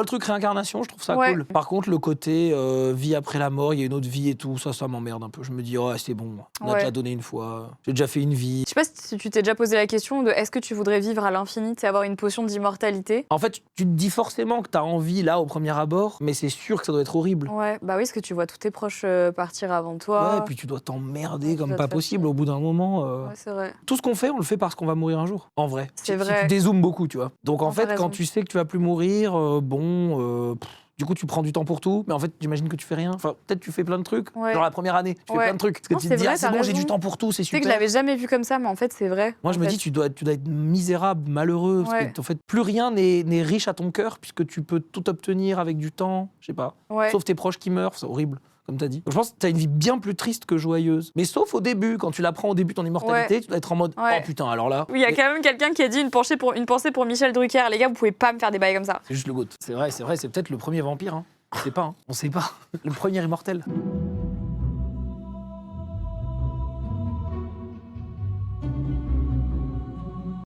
Le truc réincarnation, je trouve ça Ouais. cool. Par contre, le côté vie après la mort, il y a une autre vie et tout, ça m'emmerde un peu. Je me dis, oh, c'est bon, on a déjà donné une fois, j'ai déjà fait une vie. Je sais pas si tu t'es déjà posé la question de est-ce que tu voudrais vivre à l'infini et avoir une potion d'immortalité? En fait, tu te dis forcément que t'as envie là au premier abord, mais c'est sûr que ça doit être horrible. Ouais, bah oui, parce que tu vois tous tes proches partir avant toi. Ouais, et puis tu dois t'emmerder Ouais, tu comme dois pas te possible fatiguer. au bout d'un moment. Ouais, c'est vrai. Tout ce qu'on fait, on le fait parce qu'on va mourir un jour, en vrai. C'est Si vrai. tu dézoomes beaucoup, tu vois. Donc en Non, t'as fait, quand raison. tu sais que tu vas plus mourir, du coup, tu prends du temps pour tout, mais en fait, j'imagine que tu fais rien. Enfin, peut-être tu fais plein de trucs. Ouais. Genre la première année, tu fais Ouais. plein de trucs. Parce que Non, tu c'est te dis, vrai, ah, c'est t'as bon, j'ai du raison. temps pour tout, c'est Tu sais super. que je l'avais jamais vu comme ça, mais en fait, c'est vrai. Moi, je me dis, tu dois être misérable, malheureux. Parce Ouais. que, en fait, plus rien n'est riche à ton cœur, puisque tu peux tout obtenir avec du temps. Je sais pas. Ouais. Sauf tes proches qui meurent, c'est horrible, comme t'as dit. Je pense que t'as une vie bien plus triste que joyeuse. Mais sauf au début, quand tu l'apprends au début, ton immortalité, tu dois être en mode, Ouais. oh putain, alors là. Oui, il y a quand même quelqu'un qui a dit une pensée pour Michel Drucker. Les gars, vous pouvez pas me faire des bails comme ça. C'est juste le GOAT. C'est vrai, c'est peut-être le premier vampire. Hein. On sait pas, hein. On sait pas. Le premier immortel.